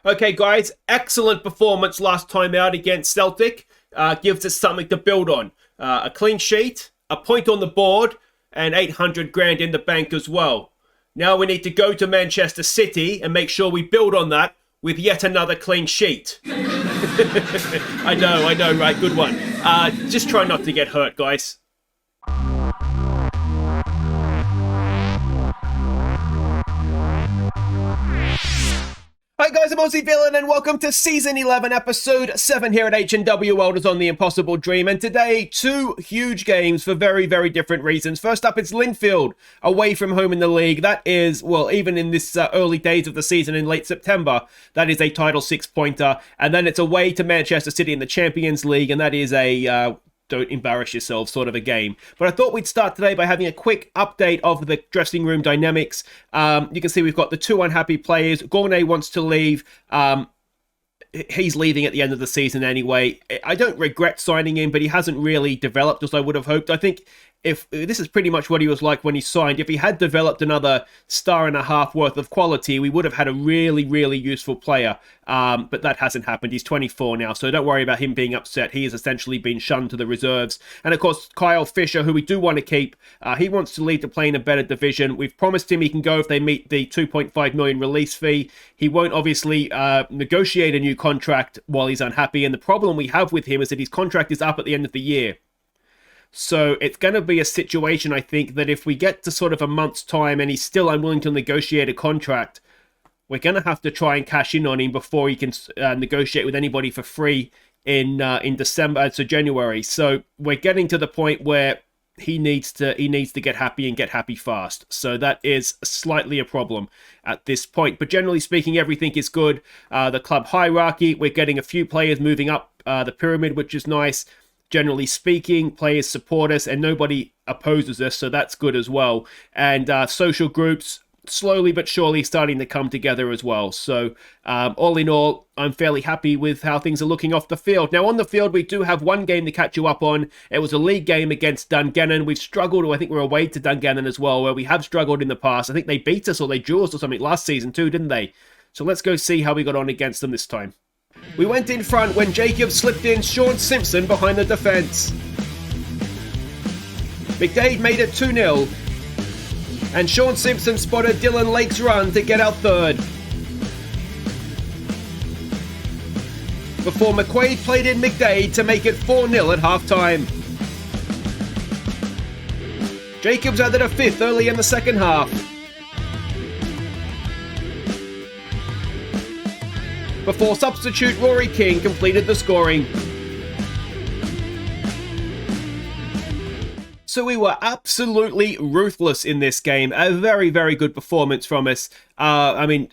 Okay, guys, excellent performance last time out against Celtic. Gives us something to build on. A clean sheet, a point on the board, and 800 grand in the bank as well. Now we need to go to Manchester City and make sure we build on that with yet another clean sheet. I know, right? Good one. Just try not to get hurt, guys. Hi guys, I'm Aussie Villain and welcome to Season 11, Episode 7 here at H&W Welders on The Impossible Dream. And today, two huge games for very, very different reasons. First up, it's Linfield, away from home in the league. That is, well, even in this early days of the season in late September, that is a Title 6-pointer. And then it's away to Manchester City in the Champions League, and that is a don't embarrass yourself sort of a game. But I thought we'd start today by having a quick update of the dressing room dynamics. You can see we've got the two unhappy players. Gournay wants to leave. He's leaving at the end of the season anyway. I don't regret signing him, but he hasn't really developed as I would have hoped. I think if this is pretty much what he was like when he signed. If he had developed another star and a half worth of quality, we would have had a really, really useful player. But that hasn't happened. He's 24 now, so don't worry about him being upset. He has essentially been shunned to the reserves. And of course, Kyle Fisher, who we do want to keep, he wants to leave to play in a better division. We've promised him he can go if they meet the 2.5 million release fee. He won't obviously negotiate a new contract while he's unhappy. And the problem we have with him is that his contract is up at the end of the year. So it's going to be a situation, I think, that if we get to sort of a month's time and he's still unwilling to negotiate a contract, we're going to have to try and cash in on him before he can negotiate with anybody for free in December, so January. So we're getting to the point where he needs to get happy and get happy fast. So that is slightly a problem at this point. But generally speaking, everything is good. The club hierarchy, we're getting a few players moving up the pyramid, which is nice. Generally speaking, players support us and nobody opposes us, so that's good as well. And social groups, slowly but surely starting to come together as well. So all in all, I'm fairly happy with how things are looking off the field. Now on the field, we do have one game to catch you up on. It was a league game against Dungannon. We've struggled, I think we're away to Dungannon as well, where we have struggled in the past. I think they beat us or they drew us or something last season too, didn't they? So let's go see how we got on against them this time. We went in front when Jacob slipped in Sean Simpson behind the defence. McDade made it 2-0. And Sean Simpson spotted Dylan Lake's run to get out third. Before McQuaid played in McDade to make it 4-0 at half-time. Jacobs added a fifth early in the second half. Before substitute Rory King completed the scoring. So we were absolutely ruthless in this game. A very, very good performance from us. 10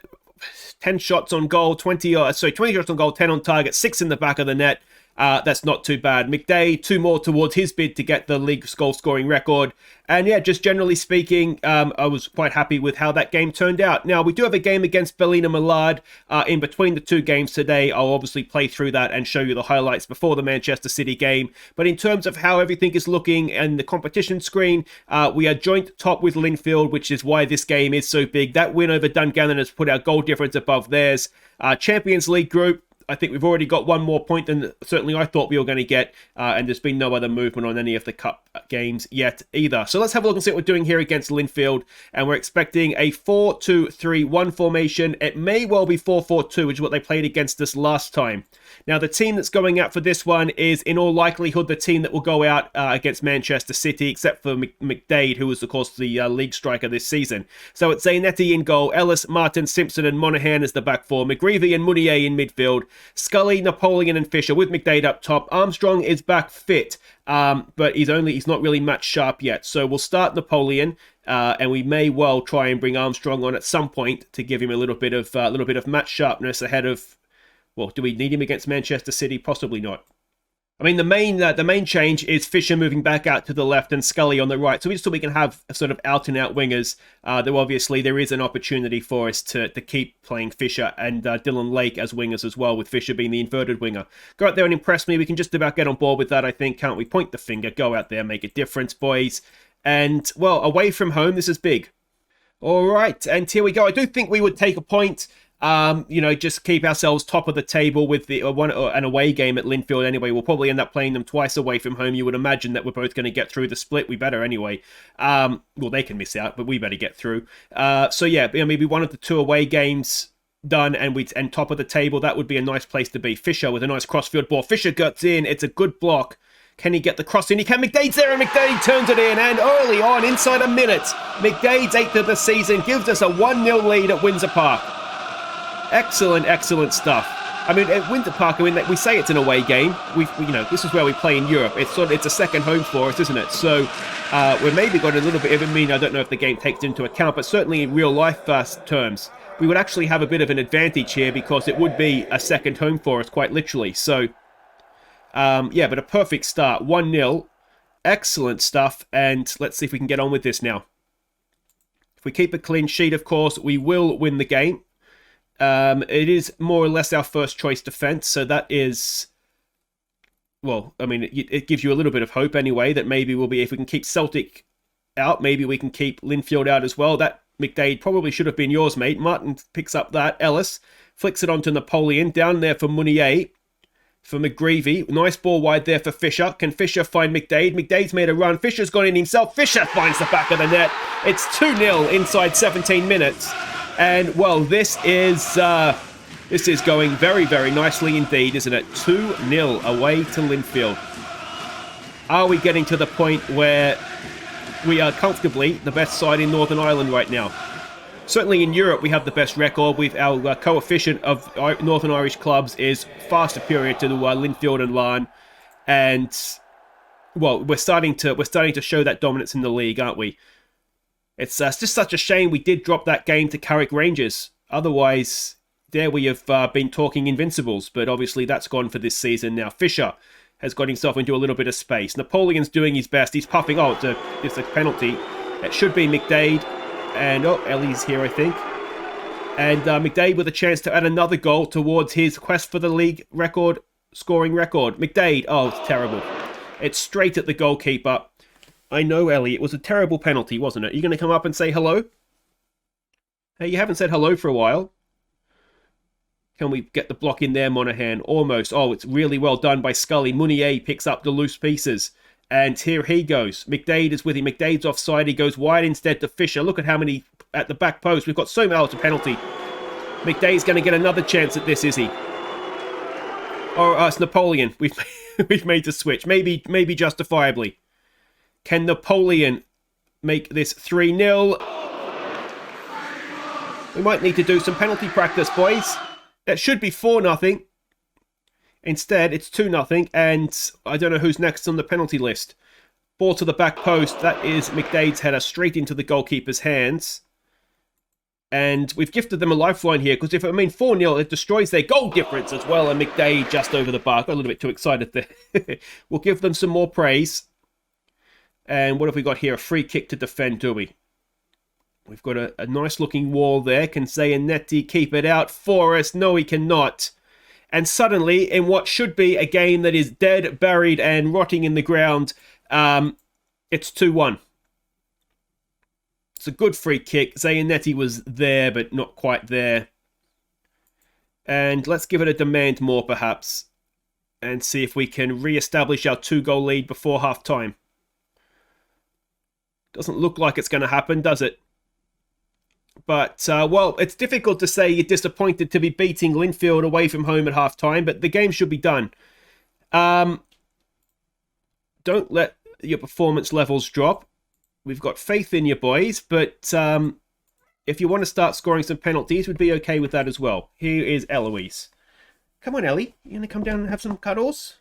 shots on goal, 20 shots on goal, 10 on target, 6 in the back of the net. That's not too bad. McDade, 2 more towards his bid to get the league goal scoring record. And yeah, just generally speaking, I was quite happy with how that game turned out. Now, we do have a game against Ballina Millard in between the two games today. I'll obviously play through that and show you the highlights before the Manchester City game. But in terms of how everything is looking and the competition screen, we are joint top with Linfield, which is why this game is so big. That win over Dungannon has put our goal difference above theirs. Champions League group, I think we've already got one more point than certainly I thought we were going to get, and there's been no other movement on any of the cup games yet either. So let's have a look and see what we're doing here against Linfield, and we're expecting a 4-2-3-1 formation. It may well be 4-4-2, which is what they played against us last time. Now, the team that's going out for this one is, in all likelihood, the team that will go out against Manchester City, except for McDade, who was, of course, the league striker this season. So it's Zainetti in goal, Ellis, Martin, Simpson, and Monaghan as the back four, McGreevy and Mounier in midfield, Scully, Napoleon, and Fisher with McDade up top. Armstrong is back fit, but he's not really match sharp yet. So we'll start Napoleon, and we may well try and bring Armstrong on at some point to give him a little bit of match sharpness ahead of. Well, do we need him against Manchester City? Possibly not. I mean, the main change is Fisher moving back out to the left and Scully on the right. So we can have sort of out-and-out wingers. Though obviously there is an opportunity for us to keep playing Fisher and Dylan Lake as wingers as well, with Fisher being the inverted winger. Go out there and impress me. We can just about get on board with that, I think, can't we? Point the finger, go out there, make a difference, boys. And, well, away from home, this is big. All right, and here we go. I do think we would take a point. You know, just keep ourselves top of the table with the an away game at Linfield anyway. We'll probably end up playing them twice away from home. You would imagine that we're both going to get through the split. We better anyway. Well, they can miss out, but we better get through. So yeah, maybe one of the 2 away games done, and top of the table. That would be a nice place to be. Fisher with a nice crossfield ball. Fisher guts in. It's a good block. Can he get the cross in? He can. McDade's there, and McDade turns it in. And early on, inside a minute, McDade's 8th of the season gives us a 1-0 lead at Windsor Park. Excellent, excellent stuff. I mean, at Windsor Park, I mean, we say it's an away game. You know, this is where we play in Europe. It's a second home for us, isn't it? So we're maybe got a little bit of I don't know if the game takes into account, but certainly in real life terms, we would actually have a bit of an advantage here because it would be a second home for us, quite literally. So, yeah, but a perfect start. 1-0. Excellent stuff. And let's see if we can get on with this now. If we keep a clean sheet, of course, we will win the game. It is more or less our first choice defense, so that is, well, I mean, it gives you a little bit of hope anyway that maybe we'll be, if we can keep Celtic out, maybe we can keep Linfield out as well. That McDade probably should have been yours, mate. Martin picks up that. Ellis flicks it onto Napoleon. Down there for Munier. For McGreevy. Nice ball wide there for Fisher. Can Fisher find McDade? McDade's made a run. Fisher's gone in himself. Fisher finds the back of the net. It's 2-0 inside 17 minutes. And, well, this is going very, very nicely indeed, isn't it? 2-0 away to Linfield. Are we getting to the point where we are comfortably the best side in Northern Ireland right now? Certainly in Europe, we have the best record. With our coefficient of Northern Irish clubs is far superior to Linfield and Larne, and well, we're starting to show that dominance in the league, aren't we? It's just such a shame we did drop that game to Carrick Rangers. Otherwise, there we have been talking invincibles, but obviously that's gone for this season now. Fisher has got himself into a little bit of space. Napoleon's doing his best. He's puffing. Oh, it's a penalty. It should be McDade. And, Ellie's here, I think. And McDade with a chance to add another goal towards his quest for the league record, scoring record. McDade, oh, it's terrible. It's straight at the goalkeeper. I know, Ellie, it was a terrible penalty, wasn't it? Are you going to come up and say hello? Hey, you haven't said hello for a while. Can we get the block in there, Monaghan? Almost. Oh, it's really well done by Scully. Munier picks up the loose pieces. And here he goes. McDade is with him. McDade's offside. He goes wide instead to Fisher. Look at how many at the back post. We've got so many. Oh, it's a penalty. McDade's going to get another chance at this, is he? Or it's Napoleon. We've made the switch. Maybe justifiably. Can Napoleon make this 3-0? We might need to do some penalty practice, boys. That should be 4-0. Instead, it's 2-0, and I don't know who's next on the penalty list. Ball to the back post. That is McDade's header straight into the goalkeeper's hands. And we've gifted them a lifeline here, because 4-0, it destroys their goal difference as well, and McDade just over the bar. Got a little bit too excited there. We'll give them some more praise. And what have we got here? A free kick to defend, do we? We've got a nice-looking wall there. Can Zayanetti keep it out for us? No, he cannot. And suddenly, in what should be a game that is dead, buried, and rotting in the ground, it's 2-1. It's a good free kick. Zayanetti was there, but not quite there. And let's give it a demand more, perhaps, and see if we can re-establish our 2-goal lead before half-time. Doesn't look like it's going to happen, does it? But, well, it's difficult to say you're disappointed to be beating Linfield away from home at half-time, but the game should be done. Don't let your performance levels drop. We've got faith in you, boys, but if you want to start scoring some penalties, we'd be okay with that as well. Here is Eloise. Come on, Ellie. You going to come down and have some cuddles?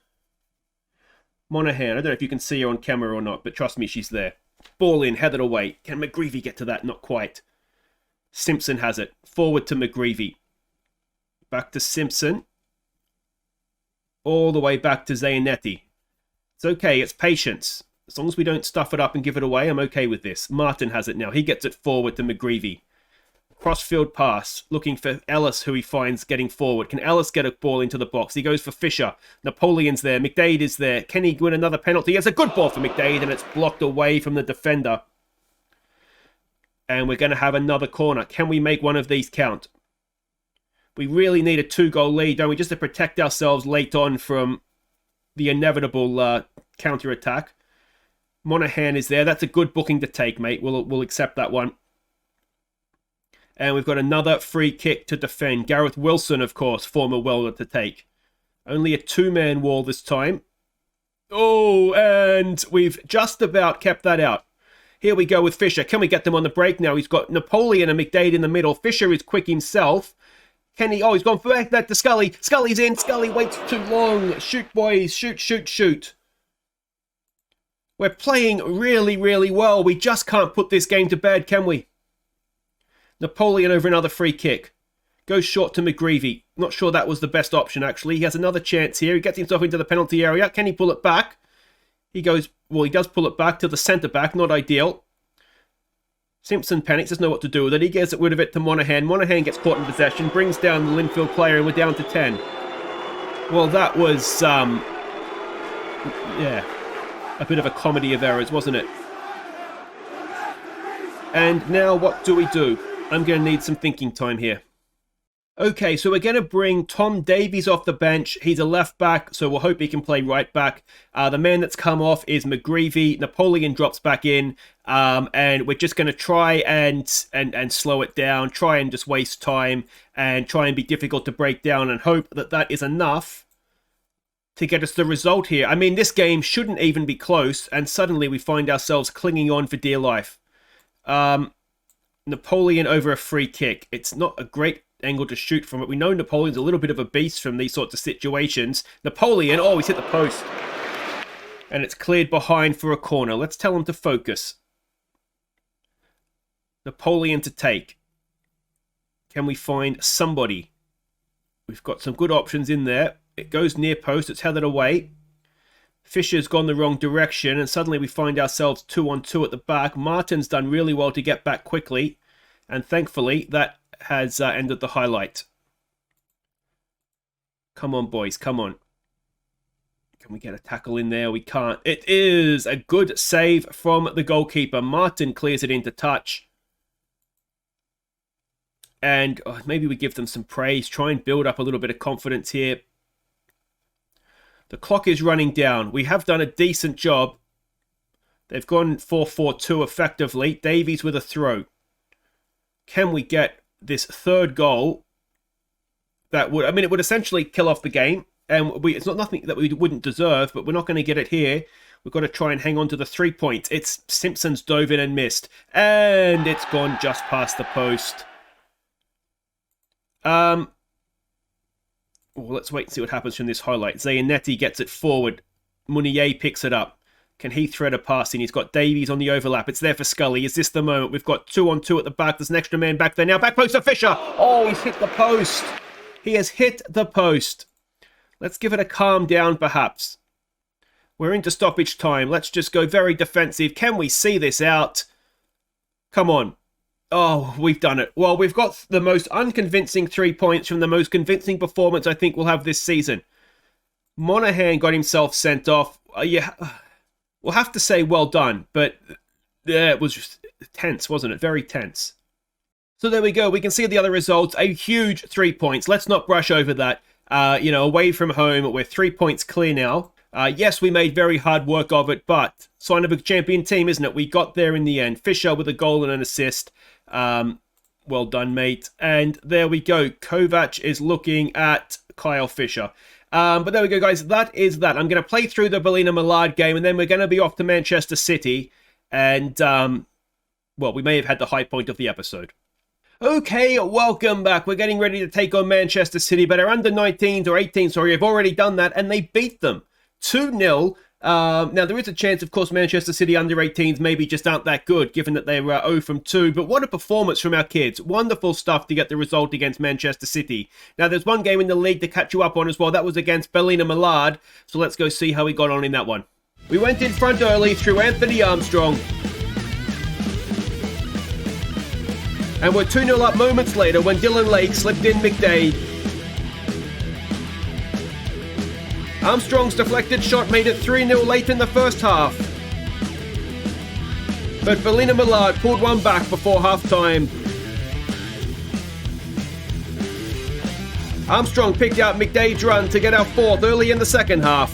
Monaghan. I don't know if you can see her on camera or not, but trust me, she's there. Ball in, headed away. Can McGreevy get to that? Not quite. Simpson has it. Forward to McGreevy. Back to Simpson. All the way back to Zayanetti. It's okay, it's patience. As long as we don't stuff it up and give it away, I'm okay with this. Martin has it now. He gets it forward to McGreevy. Crossfield pass. Looking for Ellis, who he finds getting forward. Can Ellis get a ball into the box? He goes for Fisher. Napoleon's there. McDade is there. Can he win another penalty? It's a good ball for McDade, and it's blocked away from the defender. And we're going to have another corner. Can we make one of these count? We really need a 2-goal lead, don't we, just to protect ourselves late on from the inevitable counter-attack. Monahan is there. That's a good booking to take, mate. We'll accept that one. And we've got another free kick to defend. Gareth Wilson, of course, former welder, to take. Only a 2-man wall this time. Oh, and we've just about kept that out. Here we go with Fisher. Can we get them on the break now? He's got Napoleon and McDade in the middle. Fisher is quick himself. Can he? Oh, he's gone back that to Scully. Scully's in. Scully waits too long. Shoot, boys. Shoot, shoot, shoot. We're playing really, really well. We just can't put this game to bed, can we? Napoleon over another free kick. Goes short to McGreevy. Not sure that was the best option, actually. He has another chance here. He gets himself into the penalty area. Can he pull it back? He goes, well, he does pull it back to the centre-back. Not ideal. Simpson panics, doesn't know what to do with it. He gets rid of it to Monahan. Monahan gets caught in possession, brings down the Linfield player, and we're down to 10. Well, that was, yeah, a bit of a comedy of errors, wasn't it? And now what do we do? I'm going to need some thinking time here. Okay, so we're going to bring Tom Davies off the bench. He's a left back, so we'll hope he can play right back. The man that's come off is McGreevy. Napoleon drops back in, and we're just going to try and slow it down, try and just waste time, and try and be difficult to break down, and hope that that is enough to get us the result here. I mean, this game shouldn't even be close, and suddenly we find ourselves clinging on for dear life. Napoleon over a free kick. It's not a great angle to shoot from it. We know Napoleon's a little bit of a beast from these sorts of situations. Napoleon, oh, he's hit the post. And it's cleared behind for a corner. Let's tell him to focus. Napoleon to take. Can we find somebody? We've got some good options in there. It goes near post. It's headed away. Fisher's gone the wrong direction, and suddenly we find ourselves 2-on-2 at the back. Martin's done really well to get back quickly, and thankfully that has ended the highlight. Come on, boys, come on. Can we get a tackle in there? We can't. It is a good save from the goalkeeper. Martin clears it into touch. And maybe we give them some praise, try and build up a little bit of confidence here. The clock is running down. We have done a decent job. They've gone 4-4-2 effectively. Davies with a throw. Can we get this third goal? That would, I mean, it would essentially kill off the game. And it's not nothing that we wouldn't deserve, but we're not going to get it here. We've got to try and hang on to the 3 points. It's Simpson's dove in and missed. And it's gone just past the post. Well, let's wait and see what happens from this highlight. Zayanetti gets it forward. Munier picks it up. Can he thread a pass in? He's got Davies on the overlap. It's there for Scully. Is this the moment? We've got 2-on-2 at the back. There's an extra man back there now. Back post to Fisher. Oh, he's hit the post. He has hit the post. Let's give it a calm down, perhaps. We're into stoppage time. Let's just go very defensive. Can we see this out? Come on. Oh, we've done it. Well, we've got the most unconvincing 3 points from the most convincing performance I think we'll have this season. Monahan got himself sent off. Yeah, we'll have to say well done, but it was just tense, wasn't it? Very tense. So there we go. We can see the other results. A huge 3 points. Let's not brush over that. Away from home, we're 3 points clear now. Yes, we made very hard work of it, but sign of a champion team, isn't it? We got there in the end. Fisher with a goal and an assist. Well done, mate. And there we go. Kovac is looking at Kyle Fisher. But there we go, guys. That is that. I'm going to play through the Ballina Millard game, and then we're going to be off to Manchester City. And, well, we may have had the high point of the episode. Okay, welcome back. We're getting ready to take on Manchester City, but our under-19s or 18s, have already done that, and they beat them 2-0. Now, there is a chance, of course, Manchester City under-18s maybe just aren't that good, given that they were 0 from 2. But what a performance from our kids. Wonderful stuff to get the result against Manchester City. Now, there's one game in the league to catch you up on as well. That was against Ballina Millard. So let's go see how we got on in that one. We went in front early through Anthony Armstrong. And we're 2-0 up moments later when Dylan Lake slipped in McDade. Armstrong's deflected shot made it 3-0 late in the first half. But Ballina Millard pulled one back before half-time. Armstrong picked out McDade's run to get our fourth early in the second half,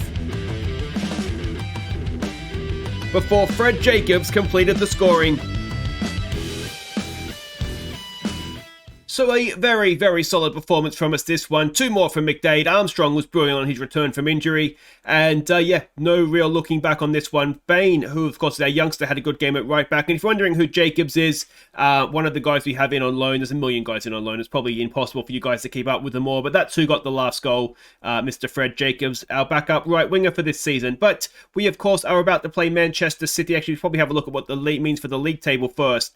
before Fred Jacobs completed the scoring. So a very, very solid performance from us this one. Two more from McDade. Armstrong was brilliant on his return from injury. And yeah, no real looking back on this one. Bain, who of course is our youngster, had a good game at right back. And if you're wondering who Jacobs is, one of the guys we have in on loan. There's a million guys in on loan. It's probably impossible for you guys to keep up with them all. But that's who got the last goal, Mr. Fred Jacobs, our backup right winger for this season. But we, of course, are about to play Manchester City. Actually, we'll probably have a look at what the league means for the league table first.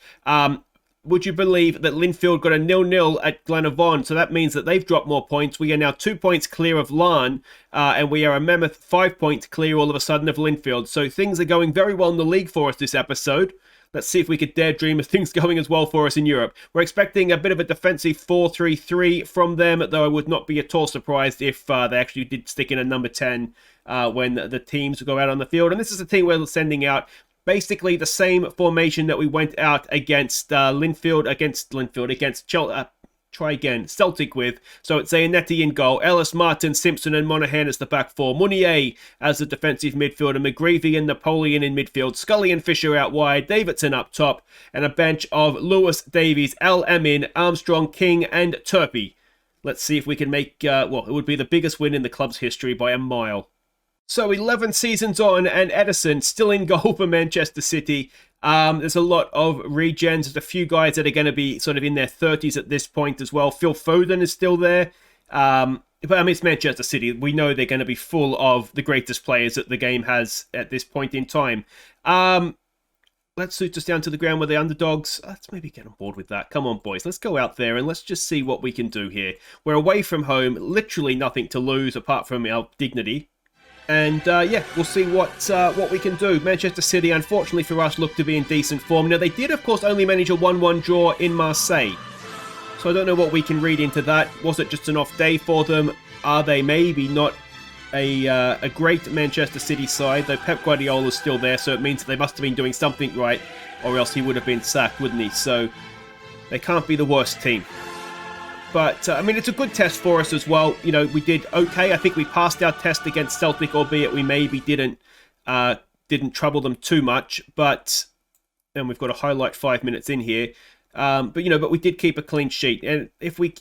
Would you believe that Linfield got a 0-0 at Glenavon? So that means that they've dropped more points. We are now 2 points clear of Larne, and we are a mammoth 5 points clear all of a sudden of Linfield. So things are going very well in the league for us this episode. Let's see if we could dare dream of things going as well for us in Europe. We're expecting a bit of a defensive 4-3-3 from them, though I would not be at all surprised if they actually did stick in a number 10 when the teams go out on the field. And this is a team we're sending out basically the same formation that we went out against Celtic with. So it's Zanetti in goal, Ellis, Martin, Simpson and Monaghan as the back four, Munier as the defensive midfielder, McGreevy and Napoleon in midfield, Scully and Fisher out wide, Davidson up top, and a bench of Lewis, Davies, L. Emin, Armstrong, King and Turpey. Let's see if we can make, it would be the biggest win in the club's history by a mile. So 11 seasons on, and Edison still in goal for Manchester City. There's a lot of regens. There's a few guys that are going to be sort of in their 30s at this point as well. Phil Foden is still there. But I mean, it's Manchester City. We know they're going to be full of the greatest players that the game has at this point in time. Let's suit us down to the ground with the underdogs. Let's maybe get on board with that. Come on, boys. Let's go out there and let's just see what we can do here. We're away from home. Literally nothing to lose apart from our dignity. And yeah, we'll see what we can do. Manchester City, unfortunately for us, look to be in decent form. Now, they did, of course, only manage a 1-1 draw in Marseille. So I don't know what we can read into that. Was it just an off day for them? Are they maybe not a great Manchester City side? Though Pep Guardiola's still there, so it means that they must have been doing something right, or else he would have been sacked, wouldn't he? So they can't be the worst team. But, I mean, it's a good test for us as well. You know, we did okay. I think we passed our test against Celtic, albeit we maybe didn't trouble them too much. But, and we've got to highlight 5 minutes in here. But we did keep a clean sheet. And if we're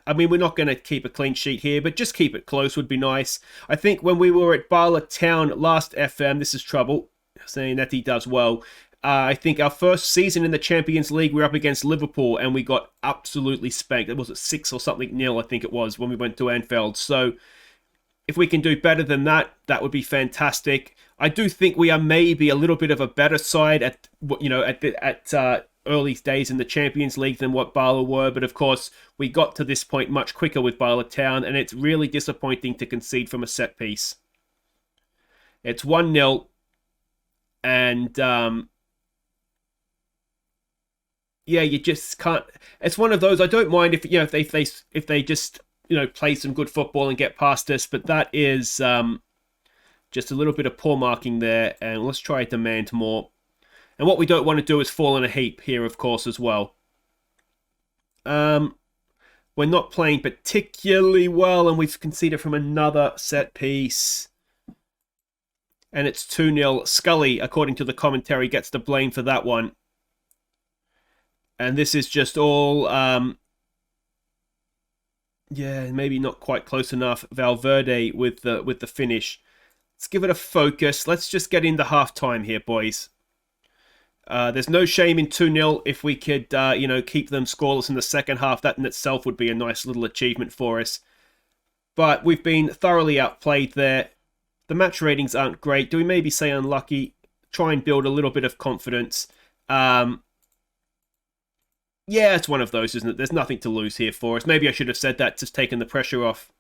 not going to keep a clean sheet here, but just keep it close would be nice. I think when we were at Barla Town last FM, this is trouble, saying that he does well. I think our first season in the Champions League, we were up against Liverpool and we got absolutely spanked. It was at 6 or something nil, I think it was, when we went to Anfield. So if we can do better than that, that would be fantastic. I do think we are maybe a little bit of a better side at early days in the Champions League than what Barla were. But of course, we got to this point much quicker with Barla Town, and it's really disappointing to concede from a set piece. It's 1-0, and yeah, you just can't. It's one of those. I don't mind if they just play some good football and get past us, but that is just a little bit of poor marking there. And let's try to demand more. And what we don't want to do is fall in a heap here, of course, as well. We're not playing particularly well, and we've conceded from another set piece. And it's 2-0. Scully, according to the commentary, gets the blame for that one. And this is just all, maybe not quite close enough. Valverde with the finish. Let's give it a focus. Let's just get into half-time here, boys. There's no shame in 2-0 if we could, keep them scoreless in the second half. That in itself would be a nice little achievement for us. But we've been thoroughly outplayed there. The match ratings aren't great. Do we maybe say unlucky? Try and build a little bit of confidence. Yeah, it's one of those, isn't it? There's nothing to lose here for us. Maybe I should have said that, just taken the pressure off.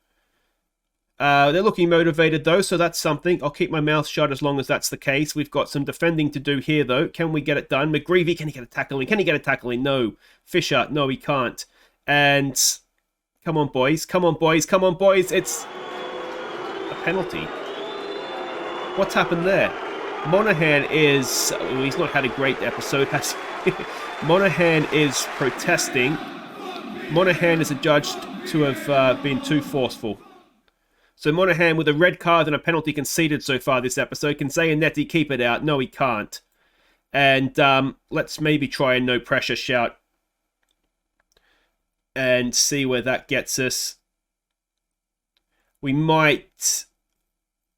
They're looking motivated, though, so that's something. I'll keep my mouth shut as long as that's the case. We've got some defending to do here, though. Can we get it done? McGreevy, can he get a tackle in? Can he get a tackle in? No. Fisher, no, he can't. And come on, boys. Come on, boys. Come on, boys. It's a penalty. What's happened there? Monaghan is... he's not had a great episode, has he? Monaghan is protesting. Monahan is adjudged to have been too forceful. So Monahan, with a red card and a penalty conceded so far this episode, can Zayanetti keep it out? No, he can't. And let's maybe try a no pressure shout and see where that gets us. We might...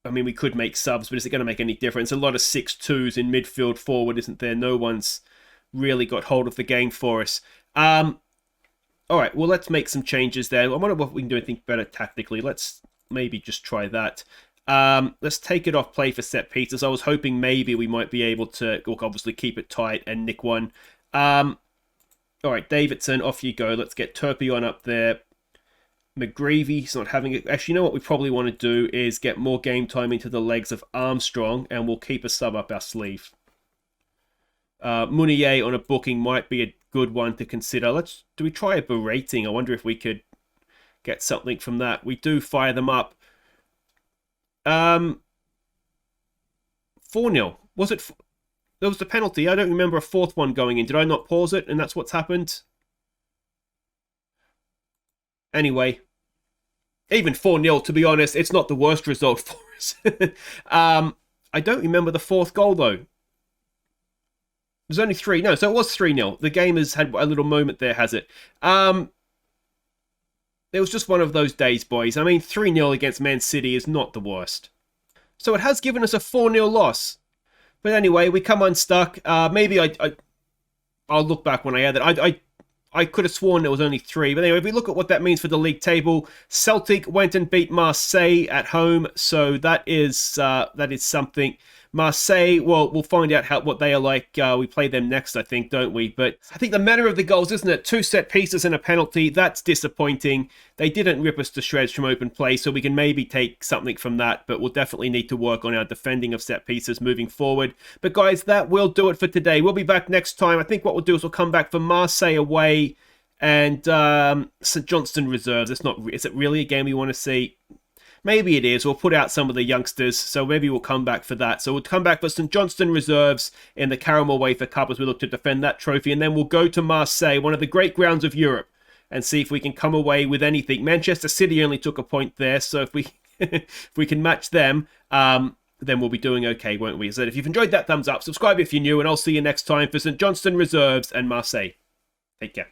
I mean, we could make subs, but is it going to make any difference? A lot of 6-2s in midfield forward, isn't there? No one's really got hold of the game for us. All right, well, let's make some changes there. I wonder what we can do anything better tactically. Let's maybe just try that. Let's take it off play for set pieces. I was hoping maybe we might be able to obviously keep it tight and nick one. All right, Davidson, off you go. Let's get Turpey on up there. McGreevy's not having it. Actually, you know what we probably want to do is get more game time into the legs of Armstrong, and we'll keep a sub up our sleeve. Munier on a booking might be a good one to consider. Do we try a berating? I wonder if we could get something from that. We do fire them up. 4-0. Was it? There was the penalty. I don't remember a fourth one going in. Did I not pause it? And that's what's happened? Anyway. Even 4-0, to be honest, it's not the worst result for us. I don't remember the fourth goal, though. There's only 3. No, so it was 3-0. The game has had a little moment there, has it? It was just one of those days, boys. I mean, 3-0 against Man City is not the worst. So it has given us a 4-0 loss. But anyway, we come unstuck. Maybe I'll look back when I add it. I could have sworn it was only 3. But anyway, if we look at what that means for the league table, Celtic went and beat Marseille at home. So that is something. Marseille, well, we'll find out what they are like. We play them next, I think, don't we? But I think the manner of the goals, isn't it? 2 set pieces and a penalty. That's disappointing. They didn't rip us to shreds from open play, so we can maybe take something from that. But we'll definitely need to work on our defending of set pieces moving forward. But guys, that will do it for today. We'll be back next time. I think what we'll do is we'll come back for Marseille away and St Johnstone reserves. Is it really a game we want to see? Maybe it is. We'll put out some of the youngsters, so maybe we'll come back for that. So we'll come back for St Johnstone reserves in the Caramel Wafer Cup as we look to defend that trophy, and then we'll go to Marseille, one of the great grounds of Europe, and see if we can come away with anything. Manchester City only took a point there, so if we if we can match them, then we'll be doing okay, won't we? So if you've enjoyed that, thumbs up, subscribe if you're new, and I'll see you next time for St Johnstone reserves and Marseille. Take care.